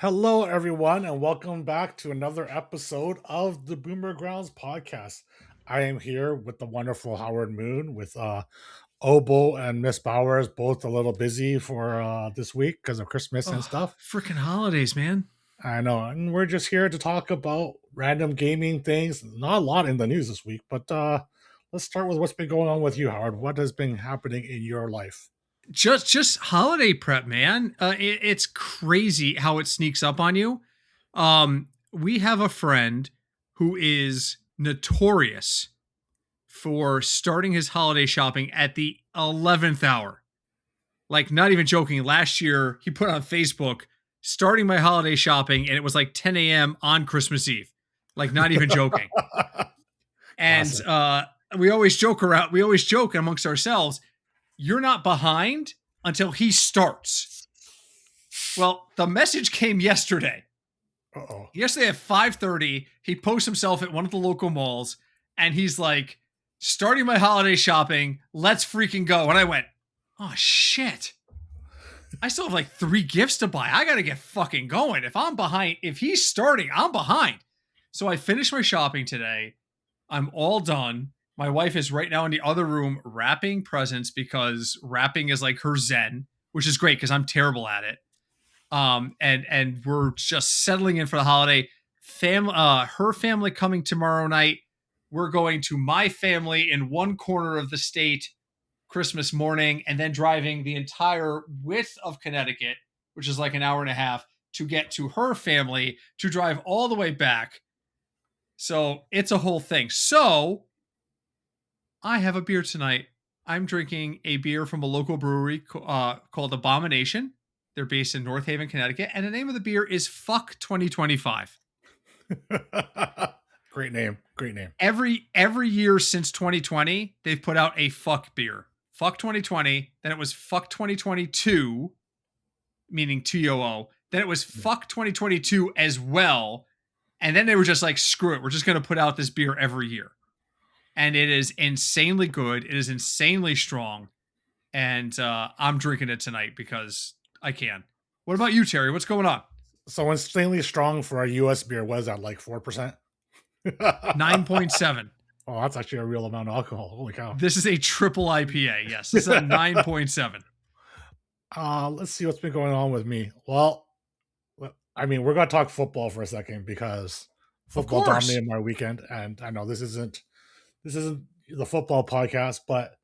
Hello, everyone, and welcome back to another episode of the Boomer Grounds podcast. I am here with the wonderful Howard Moon, with Obo and Miss Bowers, both a little busy for this week because of Christmas and Oh, stuff. freaking holidays, man. I know, and we're just here to talk about random gaming things. Not a lot in the news this week, but let's start with what's been going on with you, Howard. What has been happening in your life? Just holiday prep, man. It's crazy how it sneaks up on you. We have a friend who is notorious for starting his holiday shopping at the 11th hour. Like, not even joking. Last year, he put on Facebook, starting my holiday shopping, and it was like 10 a.m. on Christmas Eve. Like, not even joking. And Classic. we always joke around. We always joke amongst ourselves. You're not behind until he starts. Well, the message came yesterday. Uh-oh. Yesterday at 5:30, he posts himself at one of the local malls, and he's like, "Starting my holiday shopping. Let's freaking go!" And I went, "Oh shit! I still have like 3 gifts to buy. I gotta get fucking going. If I'm behind, if he's starting, I'm behind." So I finished my shopping today. I'm all done. My wife is right now in the other room wrapping presents because wrapping is like her zen, which is great because I'm terrible at it. And we're just settling in for the holiday. Her family coming tomorrow night. We're going to my family in one corner of the state Christmas morning, and then driving the entire width of Connecticut, which is like an hour and a half, to get to her family to drive all the way back. So it's a whole thing. So I have a beer tonight. I'm drinking a beer from a local brewery called Abomination. They're based in North Haven, Connecticut, and the name of the beer is Fuck 2025. Great name. Great name. Every year since 2020, they've put out a fuck beer. Fuck 2020, then it was Fuck 2022, meaning TOO. Then it was Fuck 2022 as well. And then they were just like, screw it. We're just going to put out this beer every year. And it is insanely good. It is insanely strong. And I'm drinking it tonight because I can. What about you, Terry? What's going on? So insanely strong for a US beer. What is that, like 4%? 9.7. Oh, that's actually a real amount of alcohol. Holy cow. This is a triple IPA. Yes, this is a 9.7. Let's see what's been going on with me. Well, I mean, we're going to talk football for a second because football dominated my weekend. And I know this isn't the football podcast, but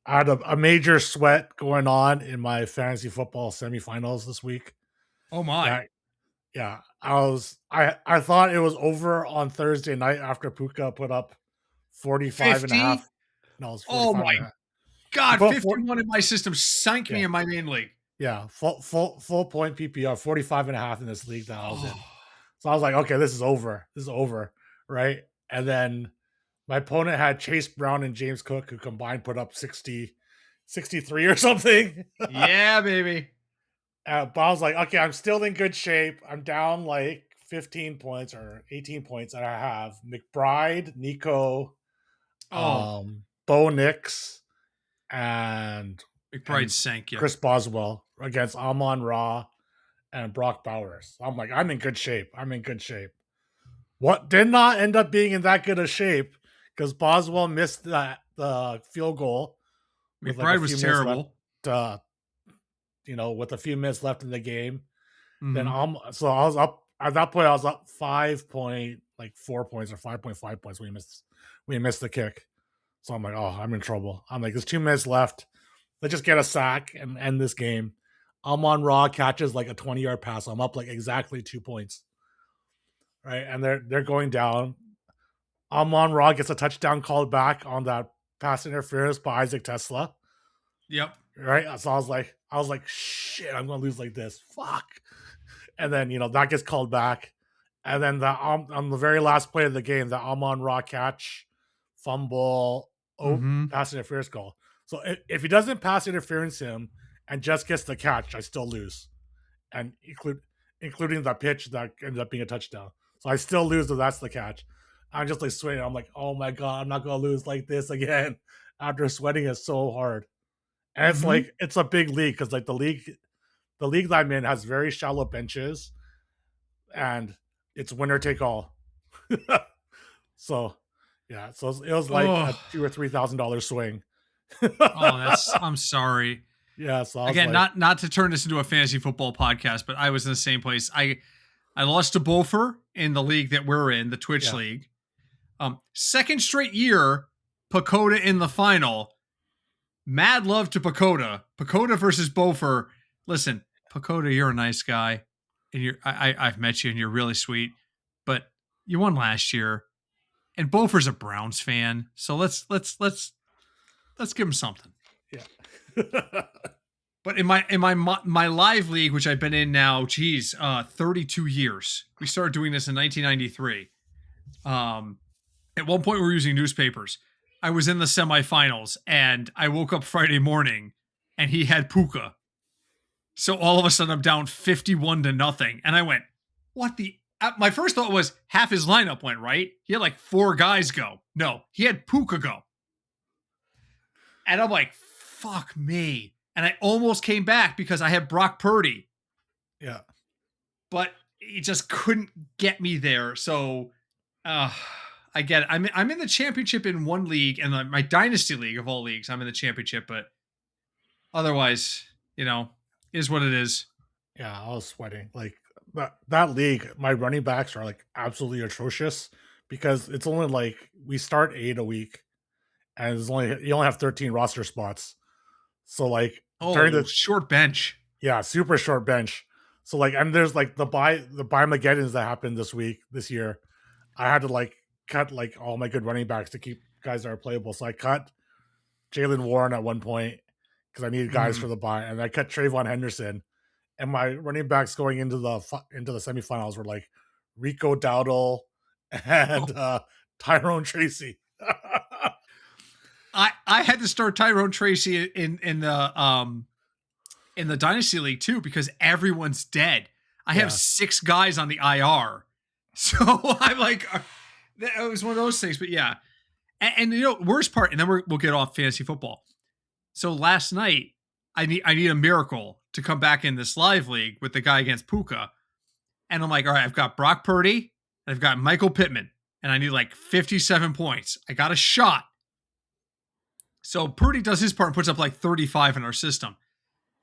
I had a major sweat going on in my fantasy football semifinals this week. Oh my. Yeah, I thought it was over on Thursday night after Puka put up 45 and a half. No, it was 45 Oh my and a half. God, 51 in my system sank me in my main league. Yeah, full point PPR, 45 and a half in this league that I was in. So I was like, okay, this is over. This is over, right? And then my opponent had Chase Brown and James Cook, who combined put up 63 or something. Yeah, baby. But I was like, okay, I'm still in good shape. I'm down like 15 points or 18 points, and I have McBride, Nico, Bo Nix, and McBride sank you. Chris Boswell against Amon Ra and Brock Bowers. I'm like, I'm in good shape. What did not end up being in that good of shape because Boswell missed the field goal. McBride was terrible. With a few minutes left in the game. Mm-hmm. Then so I was up at that point. I was up 4 points or 5.5 points when we missed the kick. So I'm like, oh, I'm in trouble. I'm like, there's 2 minutes left. Let's just get a sack and end this game. Amon Ra catches like a 20-yard pass. I'm up like exactly 2 points. Right, and they're going down. Amon Ra gets a touchdown called back on that pass interference by Isaac Tesla. Yep. Right, so I was like, shit, I'm gonna lose like this. Fuck. And then that gets called back, and then on the very last play of the game, the Amon Ra catch, fumble, pass interference call. So if he doesn't pass interference him and just gets the catch, I still lose, and including the pitch that ended up being a touchdown. So I still lose, so that's the catch. I'm just like sweating. I'm like, oh my God, I'm not going to lose like this again after sweating it so hard. And it's like, it's a big league because like the league that I'm in has very shallow benches. and it's winner take all. So yeah, so it was like a Oh, $2,000 or $3,000 swing. I'm sorry. Yeah, so I was Again, like, not to turn this into a fantasy football podcast, but I was in the same place. I lost to Bofer in the league that we're in, the Twitch yeah, league. Second straight year, Pacoda in the final. Mad love to Pacoda. Pacoda versus Bofer. Listen, Pacoda, you're a nice guy, and I've met you, and you're really sweet. But you won last year, and Bofer's a Browns fan, so let's give him something. yeah. But in my live league, which I've been in now, 32 years. We started doing this in 1993. At one point, we were using newspapers. I was in the semifinals, and I woke up Friday morning, and he had Puka. So all of a sudden, I'm down 51-0, and I went, "What the?" My first thought was half his lineup went right. He had like 4 guys go. No, he had Puka go, and I'm like, "Fuck me!" And I almost came back because I had Brock Purdy, Yeah. but he just couldn't get me there. So, I get it. I'm in the championship in one league, and my dynasty league of all leagues, I'm in the championship. But otherwise, is what it is. Yeah, I was sweating. Like that league, my running backs are like absolutely atrocious because it's only like we start 8 a week and you only have 13 roster spots. So like during Oh, the short bench. yeah, super short bench. So like and there's like the buy Mageddons that happened this year. I had to like cut like all my good running backs to keep guys that are playable. So I cut Jalen Warren at one point because I needed guys for the buy, and I cut Trayvon Henderson. And my running backs going into the semifinals were like Rico Dowdle and Tyrone Tracy. I had to start Tyrone Tracy in the dynasty league too because everyone's dead. I have 6 guys on the IR, so I'm like, it was one of those things. But yeah, and worst part, and then we'll get off fantasy football. So last night, I need a miracle to come back in this live league with the guy against Puka, and I'm like, all right, I've got Brock Purdy, and I've got Michael Pittman, and I need like 57 points. I got a shot. So Purdy does his part and puts up like 35 in our system.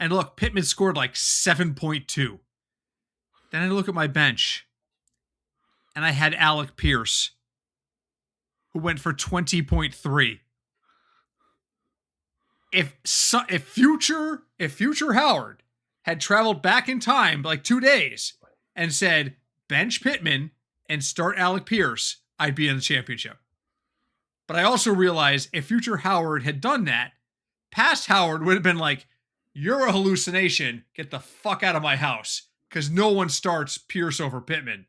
And look, Pittman scored like 7.2. Then I look at my bench, and I had Alec Pierce, who went for 20.3. If future Howard had traveled back in time like 2 days and said bench Pittman and start Alec Pierce, I'd be in the championship. But I also realized if future Howard had done that, past Howard would have been like, "You're a hallucination. Get the fuck out of my house." Because no one starts Pierce over Pittman.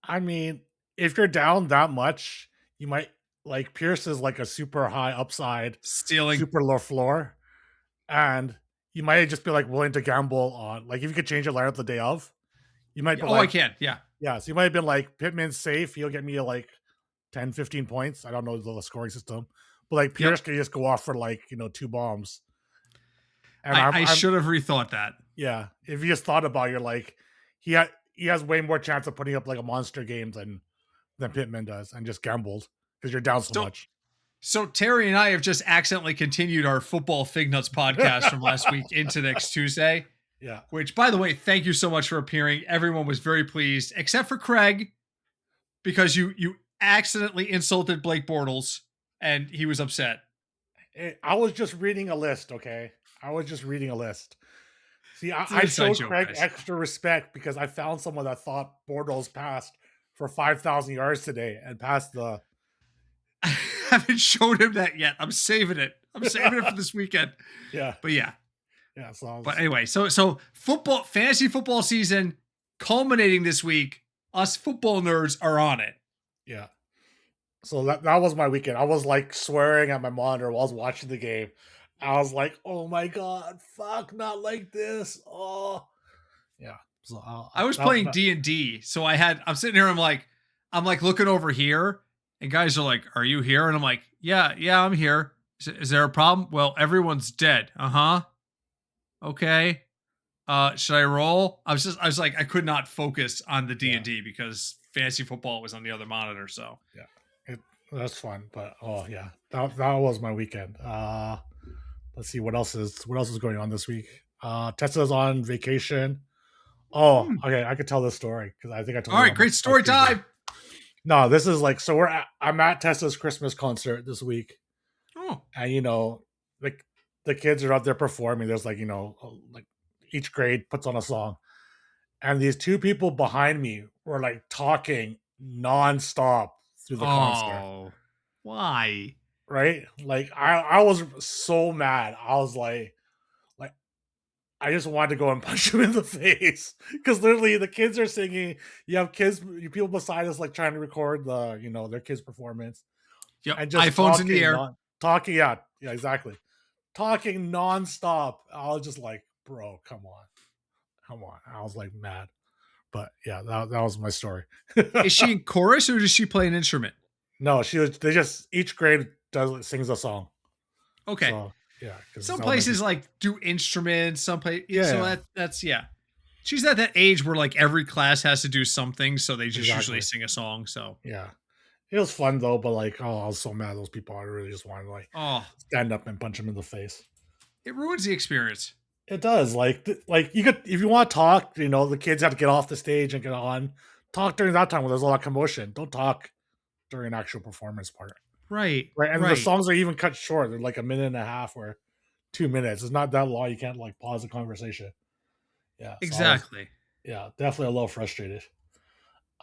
I mean, if you're down that much, you might like Pierce is like a super high upside, Stealing. super low floor, and you might just be like willing to gamble on like if you could change your lineup the day of, you might be I can. Yeah. Yeah, so you might have been like Pittman's safe, he'll get me like 10, 15 points. I don't know the scoring system, but like Pierce can just go off for like 2 bombs. And I should have rethought that. Yeah, if you just thought about it, you're like he has way more chance of putting up like a monster game than Pittman does, and just gambled because you're down so much. So Terry and I have just accidentally continued our Football Fig Nuts podcast from last week into next Tuesday. Yeah. Which, by the way, thank you so much for appearing. Everyone was very pleased, except for Craig, because you accidentally insulted Blake Bortles, and he was upset. I was just reading a list, okay? I was just reading a list. See, I showed Craig extra respect because I found someone that thought Bortles passed for 5,000 yards today and passed the... I haven't showed him that yet. I'm saving it. I'm saving it for this weekend. Yeah. But yeah. Yeah. But anyway, so fantasy football season culminating this week. Us football nerds are on it. Yeah. So that was my weekend. I was like swearing at my monitor while I was watching the game. I was like, "Oh my god, fuck, not like this!" Oh, yeah. So I was playing D&D, so I'm sitting here. I'm like looking over here, and guys are like, "Are you here?" And I'm like, "Yeah, I'm here. Is there a problem?" "Well, everyone's dead." "Uh-huh." "Okay." Should I roll? I was like, I could not focus on the Yeah, D&D because fantasy football was on the other monitor. So yeah. That's fun, but oh yeah, that was my weekend. Let's see what else is going on this week. Tessa's on vacation. Oh, Hmm. okay, I could tell this story because I think I All told it right, on my, great my story preview. time. No, this is like I'm at Tessa's Christmas concert this week, Oh, and like the kids are out there performing. There's like like each grade puts on a song, and these two people behind me were like talking nonstop through the concert. oh, why? Right? Like I was so mad. I was like I just wanted to go and punch him in the face because literally the kids are singing. You have people beside us like trying to record their kids' performance Yep, and just iPhones in the talking, air. not talking. Yeah, yeah, exactly. Talking nonstop. I was just like, bro, come on, come on. I was like mad, but yeah, that was my story. Is she in chorus or does she play an instrument? No, she was. They just each grade sings a song. Okay. So yeah, because it's Some elementary places school. like do instruments, some place Yeah, so yeah, that's yeah. She's at that age where like every class has to do something, so they just usually exactly. sing a song. So Yeah. It was fun though, but like, oh, I was so mad at those people. I really just wanted to like oh, stand up and punch them in the face. it ruins the experience. It does. Like you could, if you want to talk, the kids have to get off the stage and get on. Talk during that time when there's a lot of commotion. Don't talk during an actual performance part. Right, Right. And the right. songs are even cut short. They're like a minute and a half or 2 minutes. It's not that long. You can't like pause the conversation. Yeah. So I was, Exactly. yeah, definitely a little frustrated.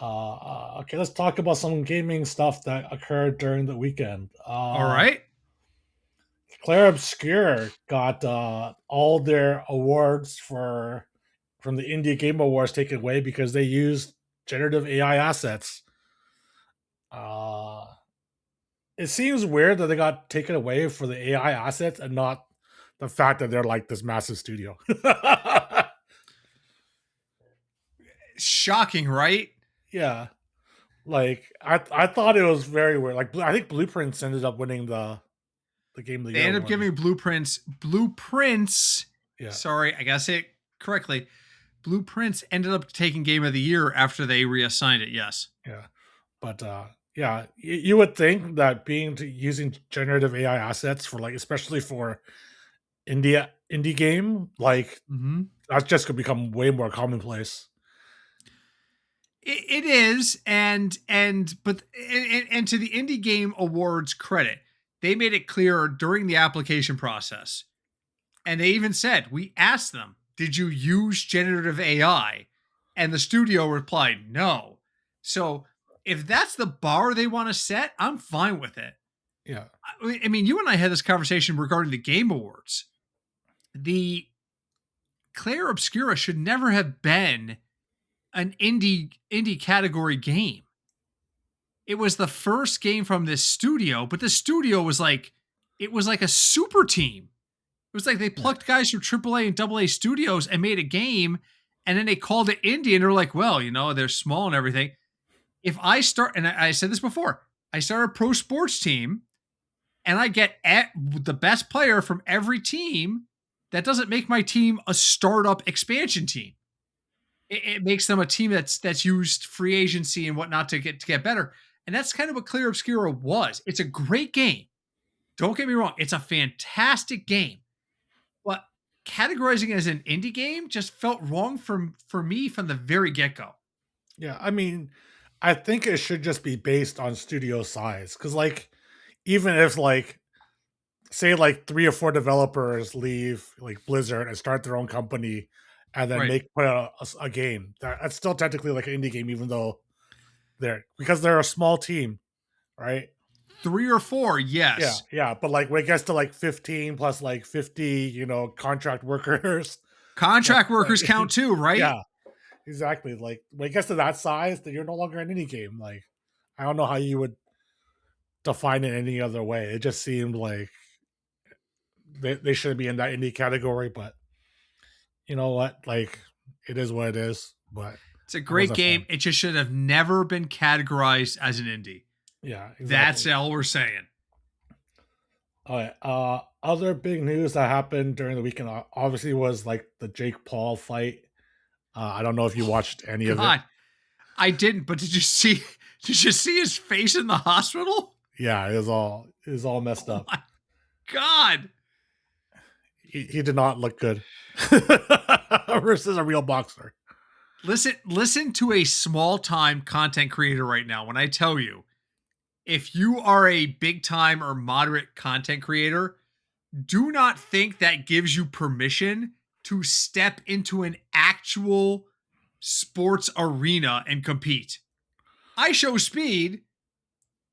Okay, let's talk about some gaming stuff that occurred during the weekend. All right. Clair Obscur got all their awards from the Indie Game Awards taken away because they used generative AI assets. Uh, it seems weird that they got taken away for the AI assets and not the fact that they're like this massive studio. Shocking, right? Yeah, like I thought it was very weird. Like I think Blueprints ended up winning the Game of the They Year end up award. giving Blueprints. Yeah, Sorry, I gotta say it correctly. Blueprints ended up taking Game of the Year after they reassigned it. Yes. yeah. But yeah, you would think that using generative AI assets for like, especially for indie game, like Mm-hmm. that's just gonna become way more commonplace. It is, and to the Indie Game Awards credit, they made it clear during the application process, and they even said, "We asked them, did you use generative AI?" And the studio replied, "No." So if that's the bar they want to set, I'm fine with it. Yeah, I mean, you and I had this conversation regarding the Game Awards. The Clair Obscura should never have been an indie category game. It was the first game from this studio, but the studio was like it was like a super team. It was like they yeah, plucked guys from AAA and AA studios and made a game, and then they called it indie, and they're like, well, they're small and everything. If I start, and I said this before, I start a pro sports team, and I get the best player from every team, that doesn't make my team a startup expansion team. It makes them a team that's used free agency and whatnot to get better. And that's kind of what Clear Obscura was. It's a great game. Don't get me wrong. It's a fantastic game. But categorizing it as an indie game just felt wrong for me from the very get-go. yeah. I mean, I think it should just be based on studio size because, like, even if like say like 3 or 4 developers leave like Blizzard and start their own company and then Right. put out a game that's still technically like an indie game, even though they're a small team, right? 3 or 4, Yeah, yes. yeah, but like when it gets to like 15 plus like 50, contract workers, that's Contract workers count too, right? yeah, exactly. Like when it gets to that size, then you're no longer an indie game. Like I don't know how you would define it any other way. It just seemed like they shouldn't be in that indie category, but you know what? Like, it is what it is. But It's a I great wasn't a game. fan. It just should have never been categorized as an indie. Yeah, That's exactly. all we're saying. All right. other big news that happened during the weekend obviously was like the Jake Paul fight. I don't know if you watched any of it. God, I didn't, but did you see? Did you see his face in the hospital? Yeah, it was all messed Oh up. my God. He did not look good versus a real boxer. Listen to a small time content creator right now. When I tell you, if you are a big time or moderate content creator, do not think that gives you permission to step into an actual sports arena and compete. I Show Speed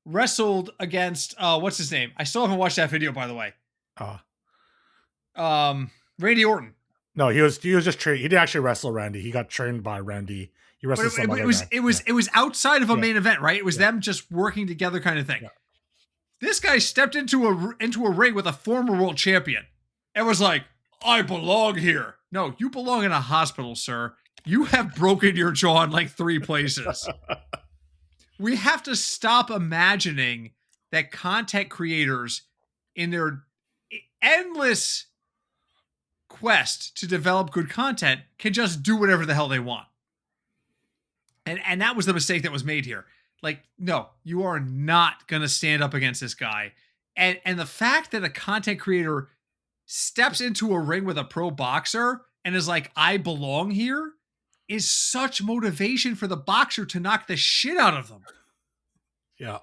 wrestled against what's his name? I still haven't watched that video, by the way. Uh, Randy Orton. no, he was just trained. He didn't actually wrestle Randy. He got trained by Randy. He wrestled some other guy. It was outside of a main event, right? It was them just working together, kind of thing. Yeah. This guy stepped into a ring with a former world champion and was like, "I belong here." No, you belong in a hospital, sir. You have broken your jaw in like 3 places. We have to stop imagining that content creators, in their endless quest to develop good content, can just do whatever the hell they want. And that was the mistake that was made here. Like, no, you are not going to stand up against this guy. And the fact that a content creator steps into a ring with a pro boxer and is like, "I belong here," is such motivation for the boxer to knock the shit out of them. Yeah.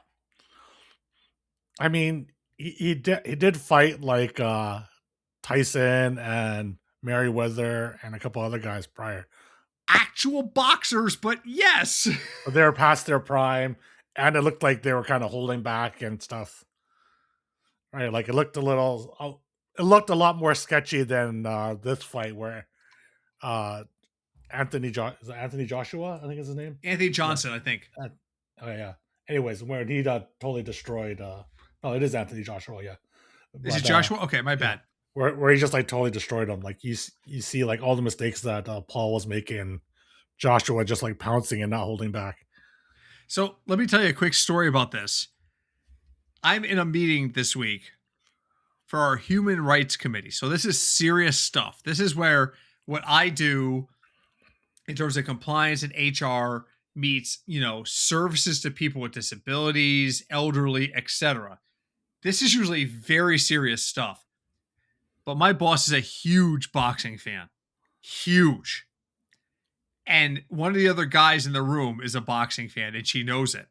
I mean, he did fight like Tyson and Merriweather and a couple other guys prior. Actual boxers, but yes. But they were past their prime, and it looked like they were kind of holding back and stuff. Right, like it looked a lot more sketchy than this fight where Anthony Joshua, I think is his name. Anthony Johnson, Yeah. I think. Oh yeah. Anyways, where he totally destroyed. No, it is Anthony Joshua. Yeah. Is it But, Joshua? Okay, my bad. where he just like totally destroyed him. Like you see like all the mistakes that Paul was making, Joshua just like pouncing and not holding back. So let me tell you a quick story about this. I'm in a meeting this week for our human rights committee. So this is serious stuff. This is where what I do in terms of compliance and HR meets, services to people with disabilities, elderly, etc. This is usually very serious stuff. But my boss is a huge boxing fan. Huge. And one of the other guys in the room is a boxing fan, and she knows it.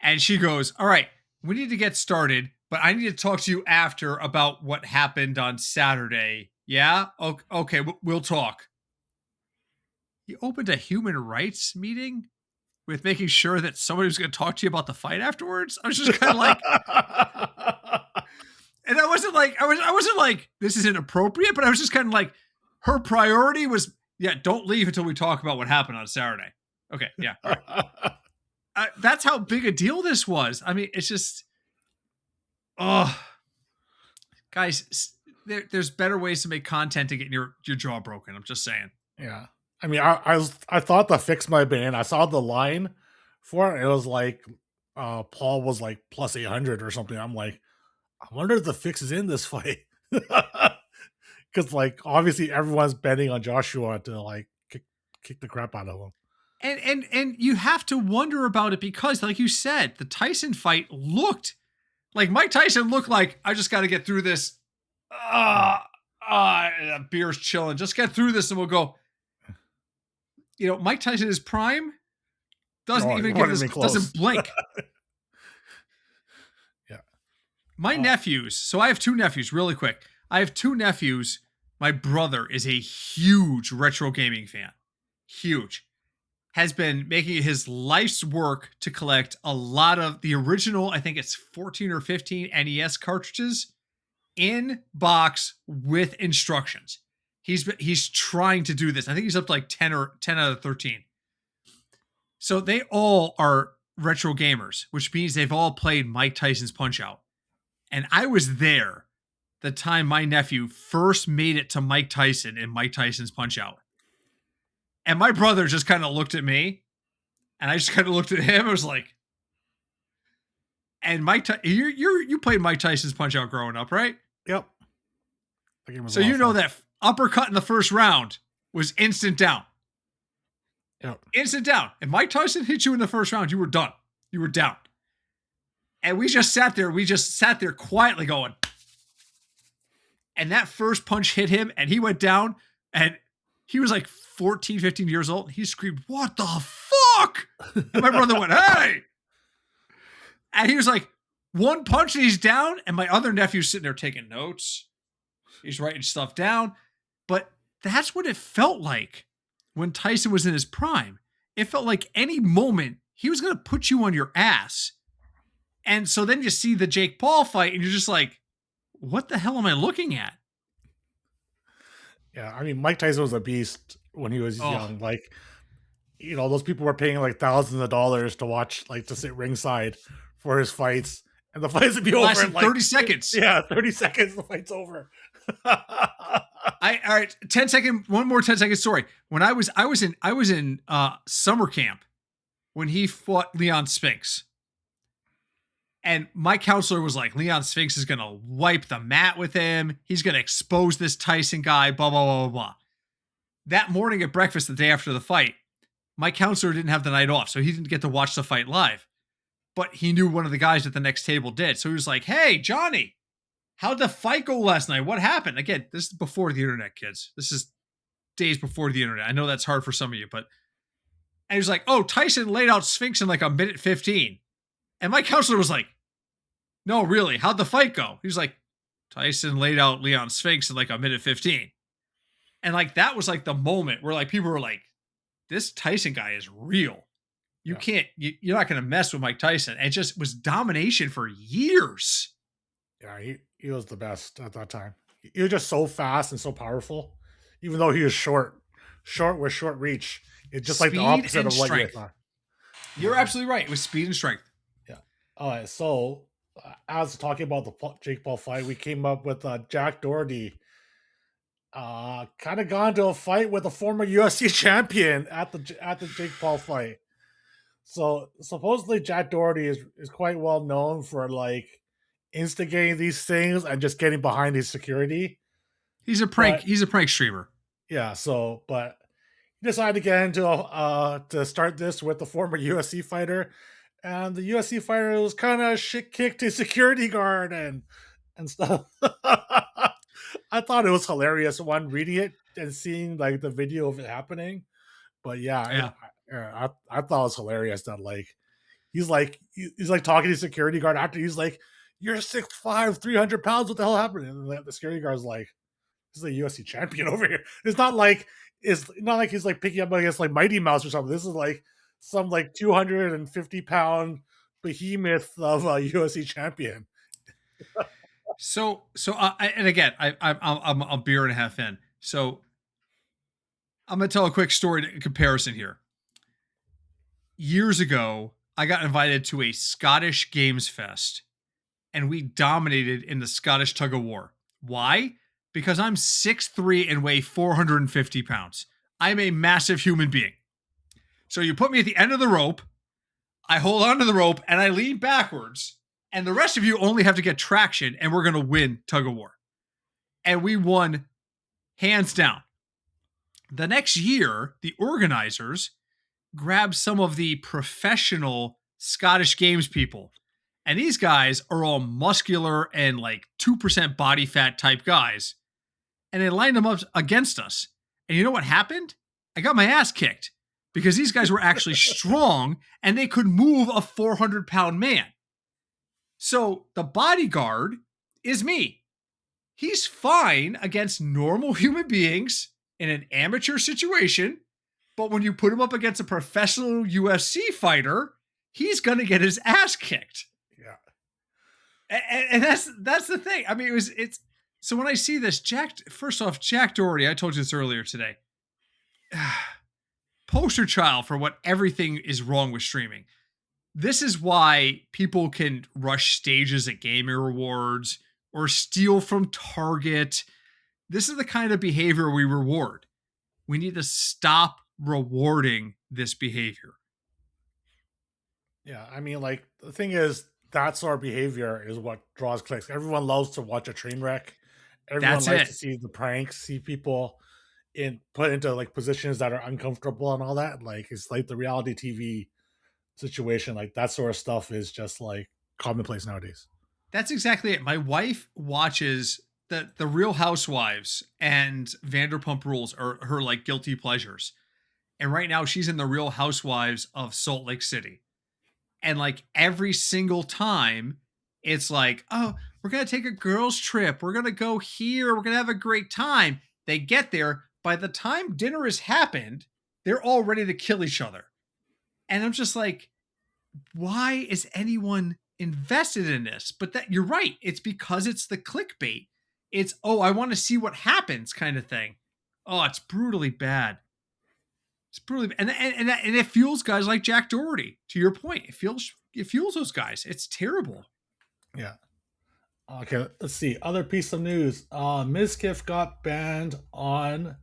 And she goes, "All right, we need to get started, but I need to talk to you after about what happened on Saturday." Yeah? Okay, we'll talk. You opened a human rights meeting with making sure that somebody was going to talk to you about the fight afterwards? I was just kind of like... And I wasn't like, this is inappropriate, but I was just kind of like, her priority was, yeah, don't leave until we talk about what happened on Saturday. Okay, yeah. All right. That's how big a deal this was. I mean, it's just, guys, there's better ways to make content to get your jaw broken. I'm just saying. Yeah. I mean, I thought the fix might have been in. I saw the line for it. It was like Paul was like plus 800 or something. I'm like, I wonder if the fix is in this fight. Because like obviously everyone's betting on Joshua to like kick the crap out of him. And you have to wonder about it because, like you said, the Tyson fight looked like Mike Tyson looked like, I just got to get through this. Beer's chilling. Just get through this and we'll go. Mike Tyson is prime. Doesn't blink. Yeah. My nephews. So I have 2 nephews. Really quick. I have 2 nephews. My brother is a huge retro gaming fan. Huge. Has been making it his life's work to collect a lot of the original, I think it's 14 or 15 NES cartridges in box with instructions. He's trying to do this. I think he's up to like 10 out of 13. So they all are retro gamers, which means they've all played Mike Tyson's Punch-Out. And I was there the time my nephew first made it to Mike Tyson in Mike Tyson's Punch-Out. And my brother just kind of looked at me, and I just kind of looked at him. I was like, and you played Mike Tyson's Punch-Out growing up, right? Yep. That game was a So lot you of know fun. that uppercut in the first round was instant down. Yep. Instant down. If Mike Tyson hit you in the first round, you were done. You were down. And we just sat there. We just sat there quietly going. And that first punch hit him and he went down and he was like 14, 15 years old. He screamed, "What the fuck?" And my brother went, "Hey." And he was like, one punch and he's down. And my other nephew's sitting there taking notes. He's writing stuff down. But that's what it felt like when Tyson was in his prime. It felt like any moment he was going to put you on your ass. And so then you see the Jake Paul fight and you're just like, what the hell am I looking at? Yeah, I mean, Mike Tyson was a beast when he was Oh. young. Like, those people were paying like thousands of dollars to watch, like, to sit ringside for his fights, and the fights would be over in like 30 seconds. Yeah, 30 seconds. The fight's over. All right, 10-second, one more 10-second story. When I was in summer camp when he fought Leon Spinks. And my counselor was like, Leon Spinks is going to wipe the mat with him. He's going to expose this Tyson guy, blah, blah, blah, blah, blah. That morning at breakfast, the day after the fight, my counselor didn't have the night off, so he didn't get to watch the fight live. But he knew one of the guys at the next table did. So he was like, "Hey, Johnny, how'd the fight go last night? What happened?" Again, this is before the internet, kids. This is days before the internet. I know that's hard for some of you, but... And he was like, "Oh, Tyson laid out Spinks in like a minute 15. And my counselor was like, "No, really, how'd the fight go?" He was like, "Tyson laid out Leon Spinks in like a minute 15. And like, that was like the moment where like people were like, this Tyson guy is real. You can't, you're not going to mess with Mike Tyson. And it just was domination for years. Yeah, he was the best at that time. He was just so fast and so powerful, even though he was short with short reach. It's just like the Speed opposite and of what you strength. thought. You're absolutely right. It was speed and strength. Yeah. All right. So, as talking about the Jake Paul fight, we came up with Jack Doherty. Kind of got into a fight with a former UFC champion at the Jake Paul fight. So supposedly Jack Doherty is quite well known for like instigating these things and just getting behind his security. He's a prank streamer. Yeah. So, but he decided to get into to start this with the former UFC fighter, and the UFC fighter was kind of shit kicked his security guard and stuff. I thought it was hilarious when reading it and seeing like the video of it happening. But yeah. I thought it was hilarious that like he's like talking to the security guard after he's like, "You're 6'5", 300 pounds. What the hell happened?" And the security guard's like, "This is a UFC champion over here." It's not like he's like picking up against like Mighty Mouse or something. This is like some like 250-pound behemoth of a UFC champion. So and again, I'm a beer and a half in. So I'm gonna tell a quick story comparison here. Years ago, I got invited to a Scottish Games Fest, and we dominated in the Scottish tug of war. Why? Because I'm 6'3" and weigh 450 pounds. I'm a massive human being. So you put me at the end of the rope, I hold onto the rope, and I lean backwards, and the rest of you only have to get traction, and we're going to win tug of war. And we won hands down. The next year, the organizers grabbed some of the professional Scottish Games people. And these guys are all muscular and like 2% body fat type guys. And they lined them up against us. And you know what happened? I got my ass kicked because these guys were actually strong and they could move a 400-pound man. So the bodyguard is me. He's fine against normal human beings in an amateur situation. But when you put him up against a professional UFC fighter, he's going to get his ass kicked. Yeah. And that's the thing. I mean, it's so when I see this, Jack Doherty, I told you this earlier today, poster child for what everything is wrong with streaming. This is why people can rush stages at Game Awards or steal from Target. This is the kind of behavior we reward. We need to stop rewarding this behavior. Yeah, I mean, like, the thing is, that sort of behavior is what draws clicks. Everyone loves to watch a train wreck, Everyone That's likes to it. see the pranks, see people in put into like positions that are uncomfortable and all that. Like it's like the reality TV situation, like that sort of stuff is just like commonplace nowadays. That's exactly it. My wife watches the Real Housewives, and Vanderpump Rules are her like guilty pleasures. And right now she's in the Real Housewives of Salt Lake City. And like every single time it's like, "Oh, we're going to take a girls trip. We're going to go here. We're going to have a great time." They get there, by the time dinner has happened, they're all ready to kill each other. And I'm just like, why is anyone invested in this? But that, you're right. It's because it's the clickbait. It's, oh, I want to see what happens kind of thing. Oh, it's brutally bad. It's brutally and it fuels guys like Jack Doherty. To your point, it fuels those guys. It's terrible. Yeah. Okay, let's see. Other piece of news. Mizkif got banned on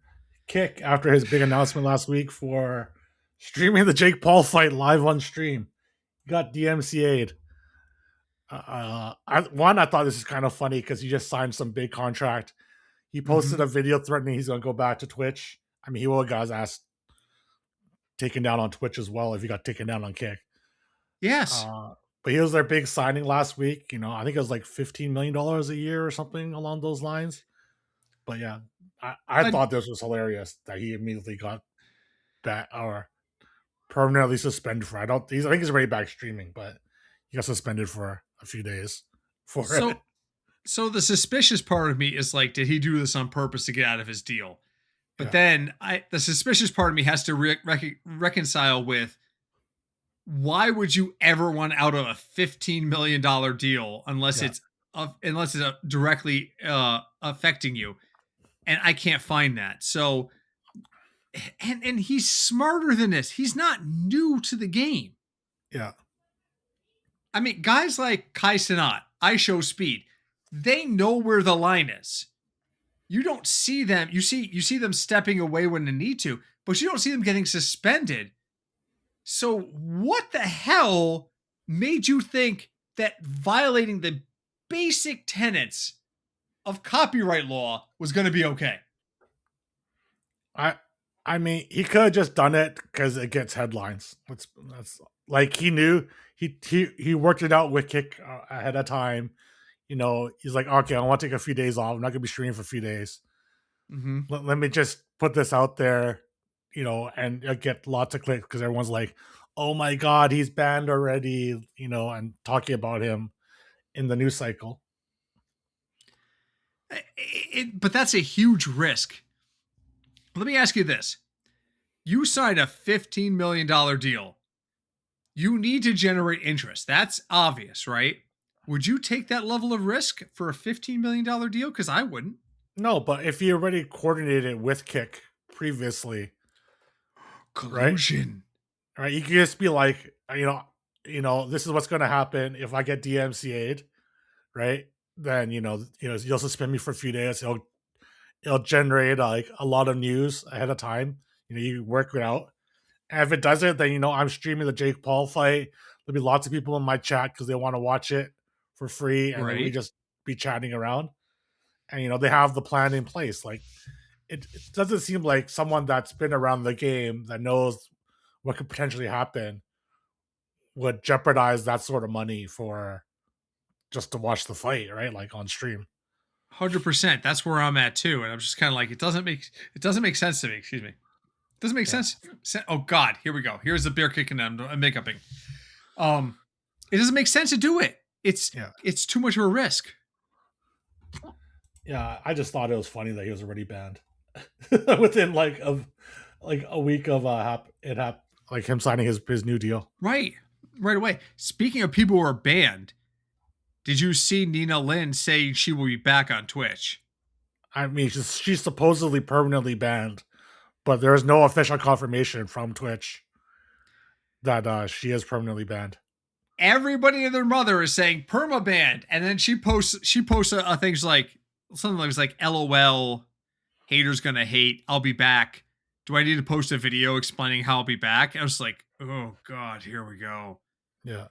Kick after his big announcement last week for streaming the Jake Paul fight live on stream. He got DMCA'd. I thought this is kind of funny because he just signed some big contract. He posted Mhm. a video threatening he's going to go back to Twitch. I mean, he will have got his ass taken down on Twitch as well if he got taken down on Kick. Yes. Uh, but he was their big signing last week. You know, I think it was like $15 million a year or something along those lines. But yeah, I I, thought this was hilarious that he immediately got back or permanently suspended for. I think he's already back streaming, but he got suspended for a few days for it. so so the suspicious part of me is like, did he do this on purpose to get out of his deal? But Yeah, then the suspicious part of me has to reconcile with, why would you ever want out of a $15 million deal unless yeah, it's directly affecting you? And I can't find that. So, and he's smarter than this. He's not new to the game. yeah, I mean, guys like Kai Cenat, I Show Speed, they know where the line is. You don't see them. You see them stepping away when they need to, but you don't see them getting suspended. So what the hell made you think that violating the basic tenets of copyright law was going to be okay? I I mean, he could have just done it because it gets headlines. That's like he knew he worked it out with Kick ahead of time. You know, he's like, okay, I want to take a few days off. I'm not gonna be streaming for a few days. Mm-hmm. Let me just put this out there, you know, and get lots of clicks because everyone's like, oh my god, he's banned already, you know, and talking about him in the news cycle. But that's a huge risk. Let me ask you this. You signed a $15 million deal. You need to generate interest. That's obvious, right? Would you take that level of risk for a $15 million deal? Because I wouldn't. No, but if you already coordinated it with Kick previously, right? Collusion. Right, you can just be like, this is what's going to happen if I get DMCA'd, right? Then you'll suspend me for a few days. It'll generate like a lot of news ahead of time. You know, you work it out, and if it doesn't, then I'm streaming the Jake Paul fight. There'll be lots of people in my chat because they want to watch it for free, and then we Right. just be chatting around. And they have the plan in place. Like it doesn't seem like someone that's been around the game that knows what could potentially happen would jeopardize that sort of money for just to watch the fight, right? Like on stream. 100%. That's where I'm at too. And I'm just kind of like, it doesn't make sense to me. Excuse me. It doesn't make Yeah. sense. Oh God, here we go. Here's the beer kicking I'm makeuping. It doesn't make sense to do it. Yeah. It's too much of a risk. Yeah. I just thought it was funny that he was already banned within like a week of like him signing his new deal. Right. Right away. Speaking of people who are banned, did you see Nina Lynn say she will be back on Twitch? I mean, she's supposedly permanently banned, but there is no official confirmation from Twitch that she is permanently banned. Everybody and their mother is saying perma banned, and then she posts things like something like LOL, haters gonna hate. I'll be back. Do I need to post a video explaining how I'll be back? I was like, oh God, here we go. Yeah.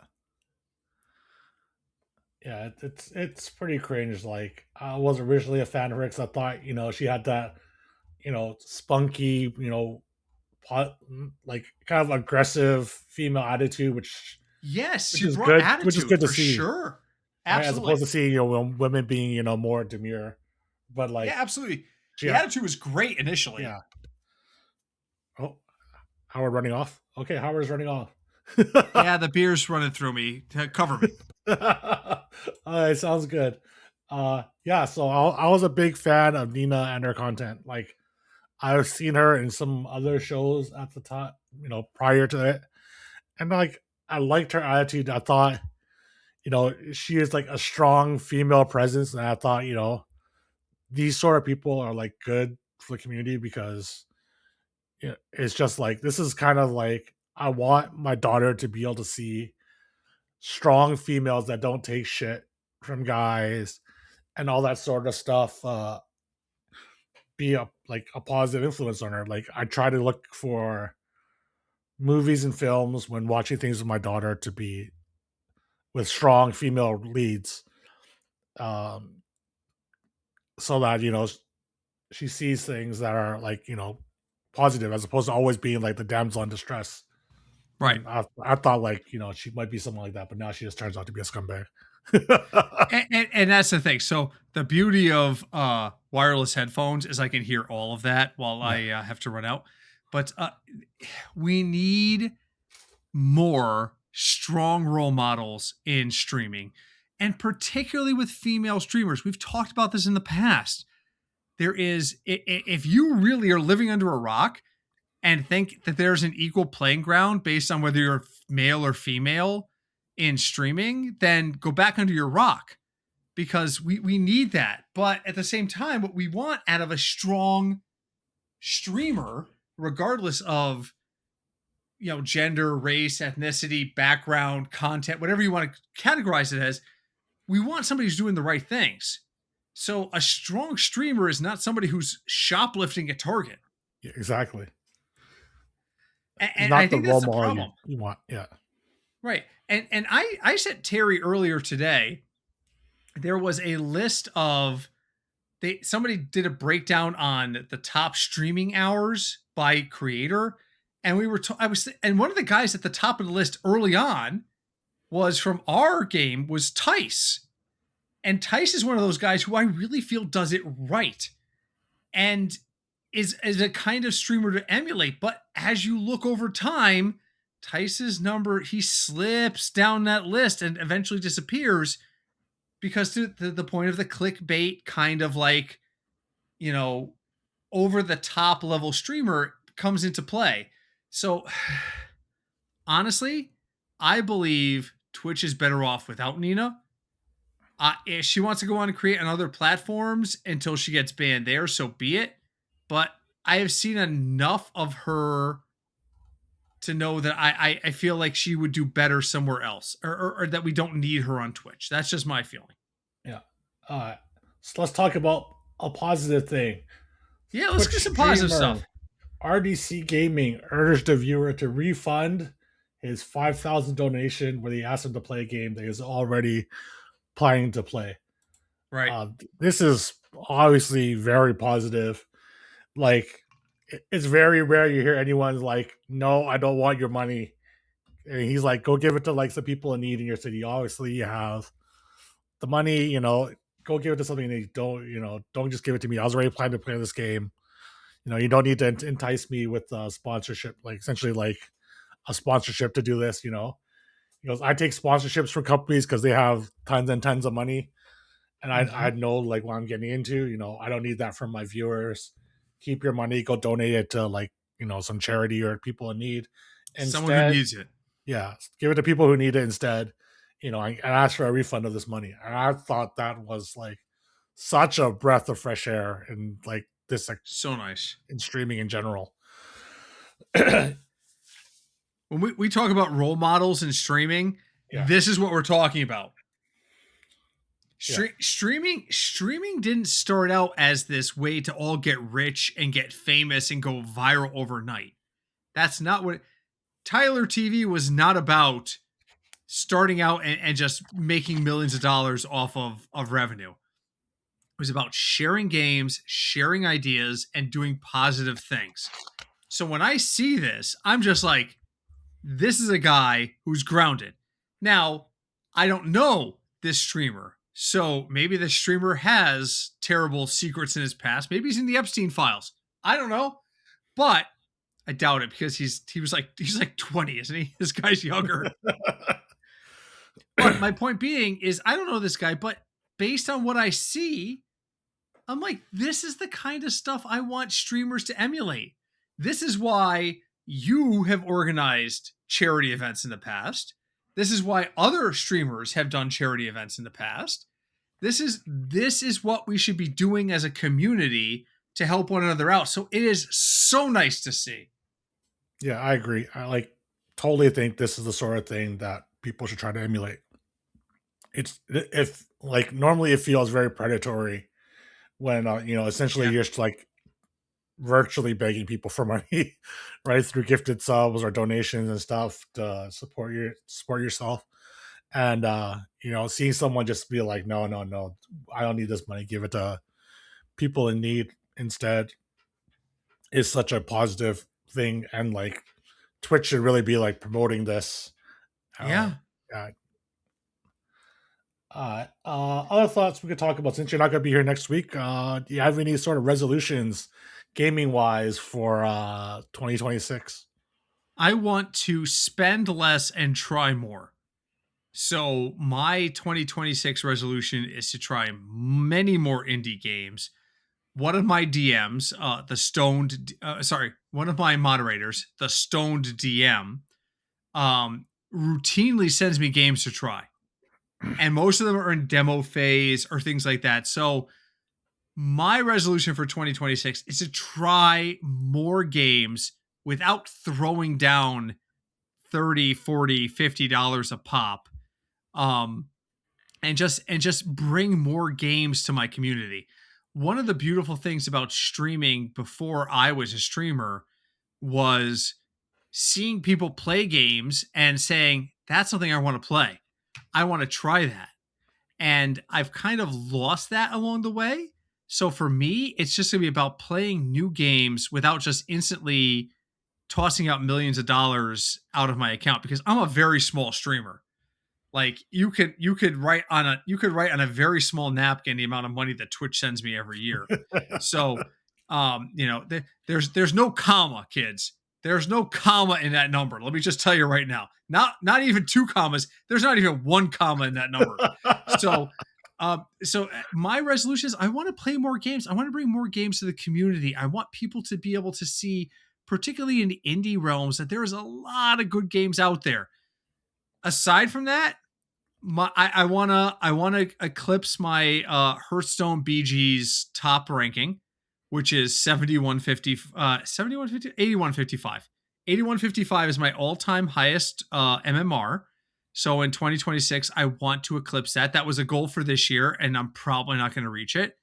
Yeah, it's pretty cringe. Like I was originally a fan of her because I thought she had that spunky like kind of aggressive female attitude, Yes, she is brought good, attitude to for see, sure. right? As Absolutely. opposed to seeing women being more demure, but Yeah, like absolutely. she The had, attitude was great initially. yeah. Oh, Howard running off. Okay, Howard's running off. Yeah, the beer's running through me. Cover me. All right, sounds good. Yeah, so I was a big fan of Nina and her content. Like I've seen her in some other shows at the top, prior to it, and like I liked her attitude. I thought, she is like a strong female presence, and I thought, these sort of people are like good for the community because it's just like this is kind of like I want my daughter to be able to see strong females that don't take shit from guys and all that sort of stuff, be a positive influence on her. Like I try to look for movies and films when watching things with my daughter to be with strong female leads, um, so that she sees things that are like positive as opposed to always being like the damsel in distress. Right. And I thought like she might be someone like that, but now she just turns out to be a scumbag. And that's the thing. So the beauty of wireless headphones is I can hear all of that while Yeah, I have to run out. But we need more strong role models in streaming, and particularly with female streamers. We've talked about this in the past. There is, if you really are living under a rock and think that there's an equal playing ground based on whether you're male or female in streaming, then go back under your rock, because we need that. But at the same time, what we want out of a strong streamer, regardless of gender, race, ethnicity, background, content, whatever you want to categorize it as, we want somebody who's doing the right things. So a strong streamer is not somebody who's shoplifting at Target. yeah, exactly. It's And I not the think role that's the model problem. you want. Yeah, Right. And I sent Terry earlier today. There was a list of somebody did a breakdown on the top streaming hours by creator, and and one of the guys at the top of the list early on was from our game, was Tice. And Tice is one of those guys who I really feel does it right and is a kind of streamer to emulate. But as you look over time, Tice's number, he slips down that list and eventually disappears because to the point of the clickbait kind of like, you know, over the top level streamer comes into play. So honestly, I believe Twitch is better off without Nina. If she wants to go on and create on other platforms until she gets banned there, so be it. But I have seen enough of her to know that I feel like she would do better somewhere else, or that we don't need her on Twitch. That's just my feeling. yeah. So let's talk about a positive thing. Yeah, let's Twitch get some positive streamer stuff. RDC Gaming urged the viewer to refund his 5,000 donation when he asked him to play a game that he was already planning to play. Right. This is obviously very positive. Like, it's very rare you hear anyone like, "No, I don't want your money." And he's like, "Go give it to like some people in need in your city. Obviously, you have the money. Go give it to something. And don't just give it to me. I was already planning to play this game. You don't need to entice me with sponsorship, like essentially like a sponsorship to do this. He goes, I take sponsorships from companies because they have tons and tons of money, and I Mhm. know like what I'm getting into. I don't need that from my viewers. Keep your money, go donate it to like some charity or people in need. Someone who Instead, needs it. yeah, give it to people who need it instead. And ask for a refund of this money. And I thought that was like such a breath of fresh air and like this like, So nice. in streaming in general. Yeah, When we talk about role models in streaming, this is what we're talking about. yeah, Streaming didn't start out as this way to all get rich and get famous and go viral overnight. That's not what Tyler TV was not about starting out and just making millions of dollars off of revenue. It was about sharing games, sharing ideas, and doing positive things. So when I see this, I'm just like, this is a guy who's grounded. Now, I don't know this streamer. So maybe this streamer has terrible secrets in his past. Maybe he's in the Epstein files. I don't know. But I doubt it because he's like 20, isn't he? This guy's younger. But my point being is I don't know this guy, but based on what I see, I'm like, this is the kind of stuff I want streamers to emulate. This is why you have organized charity events in the past. This is why other streamers have done charity events in the past. This is what we should be doing as a community to help one another out. So it is so nice to see. Yeah, I agree. I totally think this is the sort of thing that people should try to emulate. It's if like normally it feels very predatory when essentially Yeah. you're just like virtually begging people for money, right, through gifted subs or donations and stuff to support yourself. And seeing someone just be like, no, no, no, I don't need this money, give it to people in need instead, is such a positive thing. And like Twitch should really be like promoting this. Yeah. Yeah. Other thoughts we could talk about since you're not going to be here next week. Do you have any sort of resolutions, gaming wise, for 2026? I want to spend less and try more. So my 2026 resolution is to try many more indie games. One of my DMs, one of my moderators, the Stoned DM, routinely sends me games to try. And most of them are in demo phase or things like that. So my resolution for 2026 is to try more games without throwing down 30, 40, $50 a pop. And just bring more games to my community. One of the beautiful things about streaming before I was a streamer was seeing people play games and saying, that's something I want to play. I want to try that. And I've kind of lost that along the way. So for me, it's just going to be about playing new games without just instantly tossing out millions of dollars out of my account because I'm a very small streamer. Like you could write on a very small napkin the amount of money that Twitch sends me every year. So, there's no comma, kids. There's no comma in that number. Let me just tell you right now. Not even 2 commas. There's not even 1 comma in that number. So, my resolution is I want to play more games. I want to bring more games to the community. I want people to be able to see, particularly in the indie realms, that there is a lot of good games out there. Aside from that, I wanna eclipse my Hearthstone BG's top ranking, which is 7150 8155. 8155 is my all-time highest MMR. So in 2026, I want to eclipse that. That was a goal for this year, and I'm probably not going to reach it.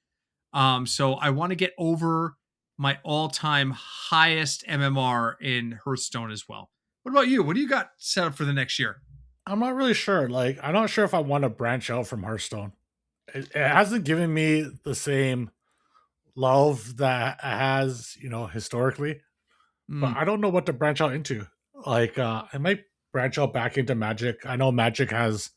So I want to get over my all-time highest MMR in Hearthstone as well. What about you? What do you got set up for the next year? I'm not really sure. Like, I'm not sure if I want to branch out from Hearthstone. It hasn't given me the same love that it has, historically. But Mm, I don't know what to branch out into. Like, I might branch out back into Magic. I know Magic has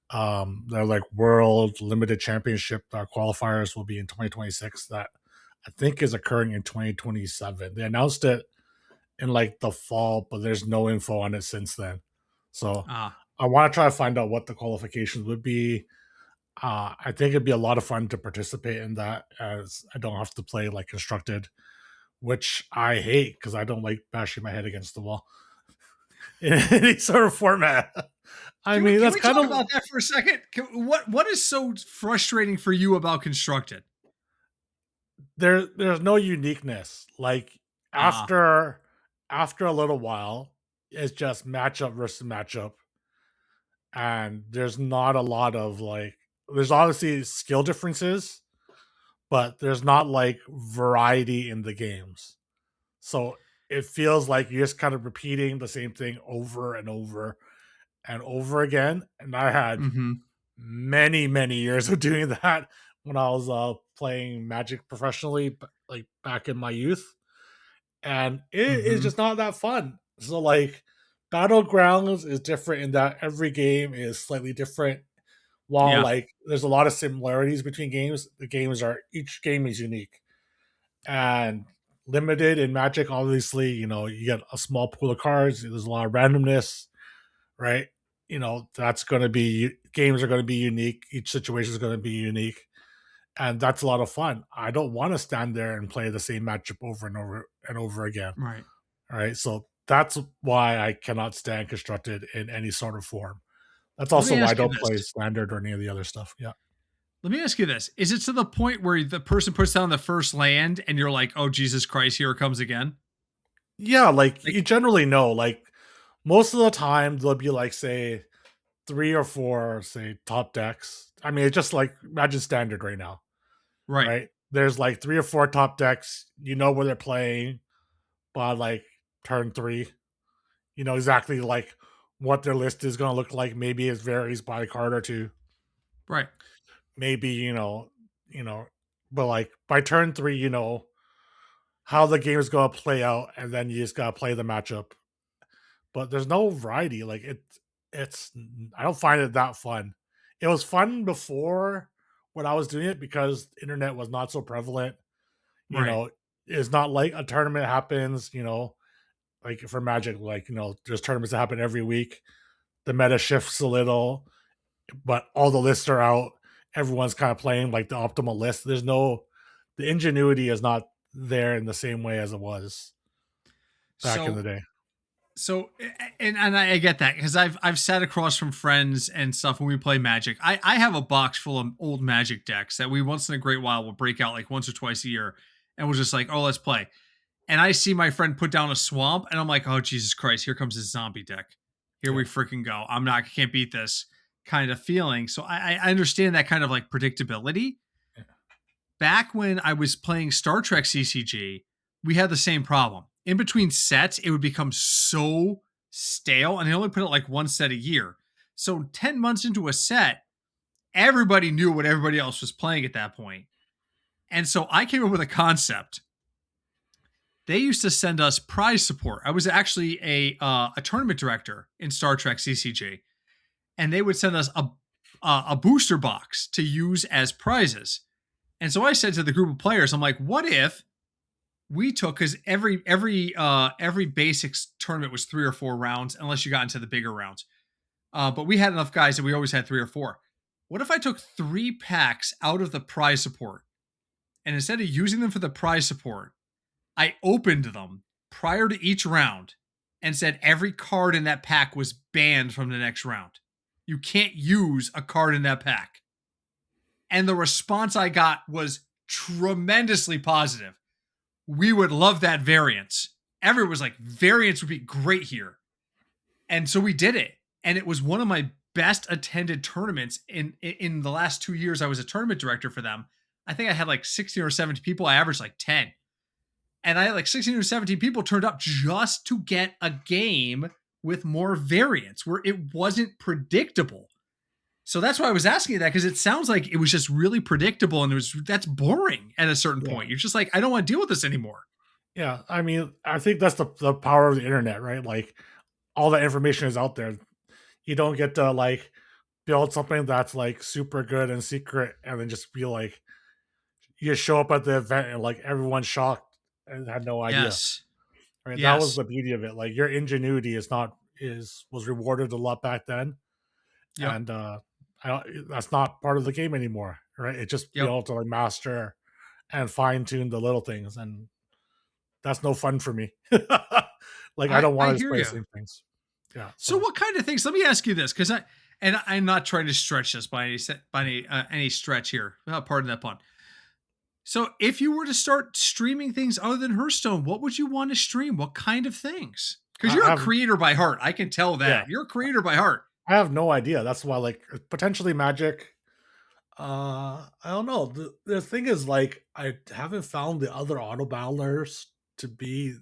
their like World Limited Championship qualifiers will be in 2026. That I think is occurring in 2027. They announced it in like the fall, but there's no info on it since then. So ah, I want to try to find out what the qualifications would be. I think it'd be a lot of fun to participate in that, as I don't have to play like constructed, which I hate because I don't like bashing my head against the wall in any sort of format. I mean, can that's we kind talk of about that for a second? What is so frustrating for you about constructed? there's no uniqueness. Like Ah, after a little while, it's just matchup versus matchup, and there's not a lot of like. There's obviously skill differences, but there's not like variety in the games. So it feels like you're just kind of repeating the same thing over and over. and over again. And I had Mm-hmm. many, many years of doing that when I was playing Magic professionally, like back in my youth. And it is Mm-hmm. just not that fun. So, like, Battlegrounds is different in that every game is slightly different. While, Yeah. like, there's a lot of similarities between games, each game is unique. And limited in Magic, obviously, you get a small pool of cards. There's a lot of randomness, right? That's going to be games are going to be unique. Each situation is going to be unique, and that's a lot of fun. I don't want to stand there and play the same matchup over and over and over again. Right. All right, so that's why I cannot stand constructed in any sort of form. That's Let also me why I ask you don't this. play standard or any of the other stuff. Yeah, Let me ask you this. Is it to the point where the person puts down the first land and you're like, oh, Jesus Christ, here it comes again? yeah. Like Like, you generally know, like most of the time there'll be like say 3 or 4 say top decks. I mean, it's just like imagine standard right now, right, right? There's like 3 or 4 top decks. You know where they're playing by like turn 3. You know exactly like what their list is going to look like. Maybe it varies by a card or two. right. Maybe you know, but like by turn 3, how the game is going to play out, and then you just got to play the matchup. But there's no variety. Like it's I don't find it that fun. It was fun before when I was doing it because internet was not so prevalent. You Right. know, it's not like a tournament happens. Like for Magic, like there's tournaments that happen every week. The meta shifts a little, but all the lists are out. Everyone's kind of playing like the optimal list. The ingenuity is not there in the same way as it was back in the So day. and I get that because I've sat across from friends and stuff when we play Magic. I have a box full of old Magic decks that we once in a great while will break out like once or twice a year, and we're just like, oh, let's play. And I see my friend put down a swamp, and I'm like, oh Jesus Christ, here comes his zombie deck. Here Yeah. we freaking go. I can't beat this kind of feeling. So I understand that kind of like predictability. Yeah. Back when I was playing Star Trek CCG, we had the same problem. In between sets, it would become so stale, and they only put out like one set a year. So 10 months into a set, everybody knew what everybody else was playing at that point. And so I came up with a concept. They used to send us prize support. I was actually a tournament director in Star Trek CCG, and they would send us a booster box to use as prizes. And so I said to the group of players, I'm like, what if we took, because every basics tournament was 3 or 4 rounds, unless you got into the bigger rounds. But we had enough guys that we always had 3 or 4. What if I took 3 packs out of the prize support, and instead of using them for the prize support, I opened them prior to each round and said every card in that pack was banned from the next round. You can't use a card in that pack. And the response I got was tremendously positive. We would love that variance. Everyone was like, variance would be great here. And so we did it. And it was one of my best attended tournaments in the last 2 years I was a tournament director for them. I think I had like 16 or 17 people. I averaged like 10. And I had like 16 or 17 people turned up just to get a game with more variance where it wasn't predictable. So that's why I was asking you that, because it sounds like it was just really predictable, and that's boring at a certain Yeah. point. You're just like, I don't want to deal with this anymore. Yeah. I mean, I think that's the power of the internet, right? Like all that information is out there. You don't get to like build something that's like super good and secret and then just be like you show up at the event and like everyone's shocked and had no idea. Yes. Right. That was Yes. the beauty of it. Like your ingenuity was rewarded a lot back then. Yep. And that's not part of the game anymore. Right. It just be Yep. able to like master and fine tune the little things. And that's no fun for me. Like I don't I want to just hear play the you. same things. Yeah. So So what kind of things? Let me ask you this, because I'm not trying to stretch this by any stretch here. Pardon that pun. So if you were to start streaming things other than Hearthstone, what would you want to stream? What kind of things? Because I you're a have creator by heart. I can tell yeah, that. You're a creator by heart. I have no idea. That's why like potentially magic. I don't know. The thing is like I haven't found the other auto battlers to be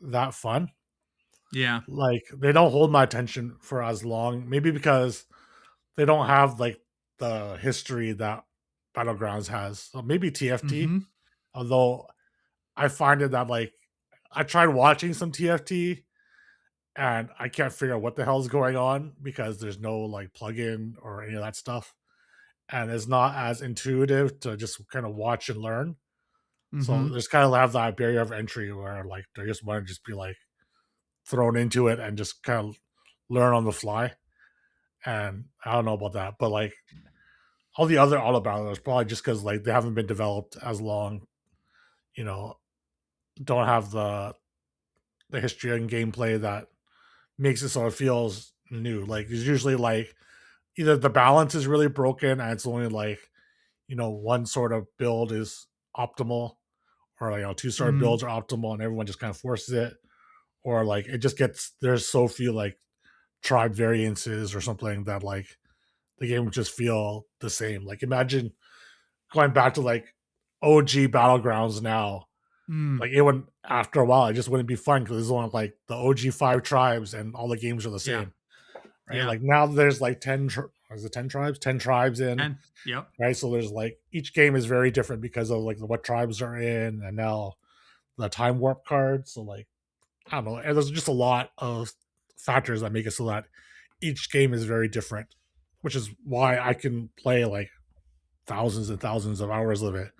that fun. Yeah. Like they don't hold my attention for as long. Maybe because they don't have like the history that Battlegrounds has. So maybe TFT. Mm-hmm. Although I find it that like I tried watching some TFT and I can't figure out what the hell is going on because there's no like plugin or any of that stuff. And it's not as intuitive to just kind of watch and learn. So Mm-hmm. there's kind of have that barrier of entry where like they just want to just be like thrown into it and just kind of learn on the fly. And I don't know about that, but like all the other auto battlers probably just because like they haven't been developed as long, you know, don't have the history and gameplay that makes it so it feels new. Like it's usually like either the balance is really broken and it's only like, one sort of build is optimal, or like two sort of Mm-hmm. builds are optimal and everyone just kind of forces it, or like it just gets there's so few like tribe variances or something that like the game would just feel the same. Like imagine going back to like OG battlegrounds now. Mm. Like it would after a while, it just wouldn't be fun because there's only like the OG 5 tribes and all the games are the Yeah. same, right? Yeah. Like now there's like is it 10 tribes? 10 tribes in, And yep. right? So there's like each game is very different because of like what tribes are in, and now the time warp card. So like I don't know, and there's just a lot of factors that make it so that each game is very different, which is why I can play like thousands and thousands of hours of it